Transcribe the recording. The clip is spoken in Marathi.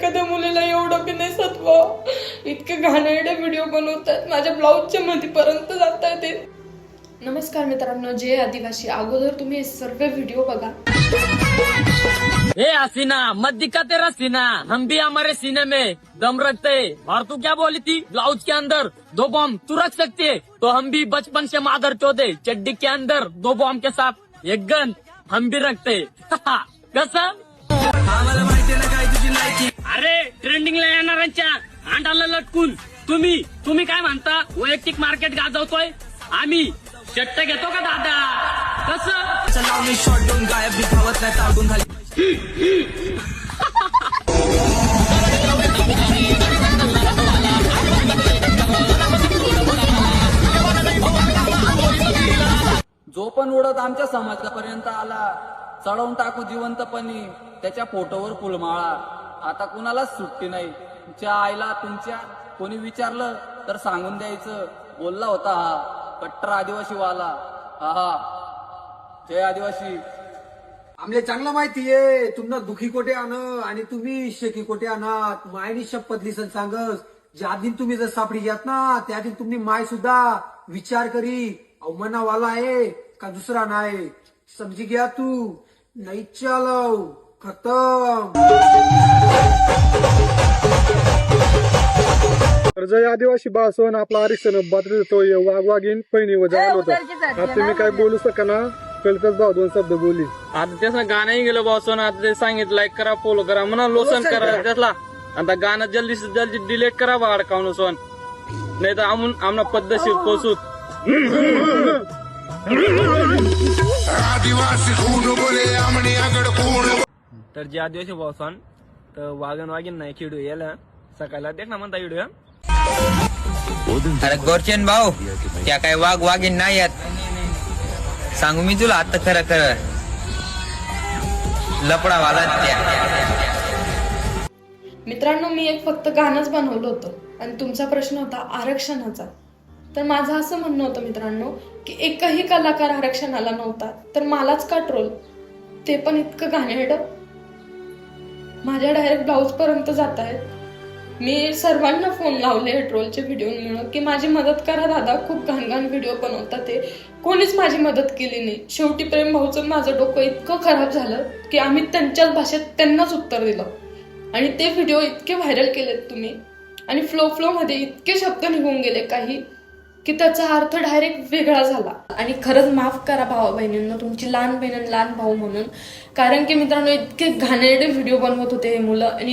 एखाद्या मुलीला एवढं की नाही सत्व, इतके घाणेरडे व्हिडिओ बनवतात, माझ्या ब्लाऊजच्या मधीपर्यंत जातात ते. नमस्कार मित्रांनो, जय आदिवासी. अगोदर तुम्ही सर्व व्हिडिओ बघा. ए हसीना मत दिखा तेरा सीना, हम भी हमारे सीने में दम रखते हैं. और तू क्या बोली थी? ब्लाउज के अंदर 2 बॉम्ब तू रख सकती है, तो हम भी बचपन से मादर चौधे चड्डी के अंदर 2 बॉम्ब के साथ 1 गन हम भी रखते. कसं? अरे ट्रेंडिंगला येणाऱ्यांच्या अंडाला लटकून तुम्ही काय म्हणता? वैयक्तिक मार्केट गाजवतोय आम्ही. शट्ट घेतो का दादा? कसं? चलावणी शॉट देऊन गायब बी धावत नाही ताडून खाली. जो पण उडत आमच्या समाजापर्यंत आला, चढवून टाकू जिवंतपणी त्याच्या फोटोवर फुलमाळा. आता कुणालाच सुट्टी नाही. तुमच्या आईला तुमच्या कोणी विचारलं तर सांगून द्यायचं, बोलला होता हा कट्टर आदिवासी वाला. हा जय आदिवासी. आमले चांगला माहितीये तुम्हाला दुखी कोठे आण आणि तुम्ही शेकी कोठे आणत. मायनी शपथ लिसन सांगस, ज्या दिन तुम्ही जर सापडी घ्यात ना त्या दिन तुम्ही माय सुद्धा विचार करी अवमनावाला आहे का दुसरा नाही. समजी घ्या तू नाही चालव खतम. जय आदिवासी बासन आपला आरक्षण बात्र वाघवागीन पहिणी वजा होता. आता तुम्ही काय बोलू शका ना, कळतच भाऊ 2 शब्द बोली. आता त्याचं गाणंही गेलं बॉसन. आता ते सांगितलं लाईक करा, फॉलो करा, म्हणा लोसन करा त्यातला. आता गाणं जल्दी से जल्दी डिलीट करा बा अडकावून सोन, नाही तर आम्हाला पद्धतशीर पोसूत. तर जे आदिवासी बॉसन तर वागीन नाही खेळू याला सकाळला देख ना म्हणता व्हिडिओ. अरे गोरचेन भाऊ, त्या काय वाघीन नाही येत. सांगू मी तुला आता खरं लपडावाला त्या. मित्रांनो, मी एक फक्त गाणंच बनवलं होतं आणि तुमचा प्रश्न होता आरक्षणाचा. तर माझं असं म्हणणं होतं मित्रांनो की एकही कलाकार आरक्षणाला नव्हता, तर मलाच का ट्रोल, ते पण इतकं घाणेरडं. माझ्या डायरेक्ट ब्लाऊज पर्यंत जात आहेत. मी सर्वांना फोन लावले ट्रोलच्या व्हिडिओमुळे की माझी मदत करा दादा, खूप घाण व्हिडिओ बनवतात ते. कोणीच माझी मदत केली नाही. शेवटी प्रेम भाऊचं माझं डोकं इतकं खराब झालं की आम्ही त्यांच्याच भाषेत त्यांनाच उत्तर दिलं आणि ते व्हिडिओ इतके व्हायरल केलेत तुम्ही. आणि फ्लो मध्ये इतके शब्द निघून गेले काही की त्याचा अर्थ डायरेक्ट वेगळा झाला. आणि खरंच माफ करा भावा बहिणींना, तुमची लहान बहीण लहान भाऊ म्हणून. कारण की मित्रांनो इतके घाणेरडे व्हिडिओ बनवत होते हे मुलं आणि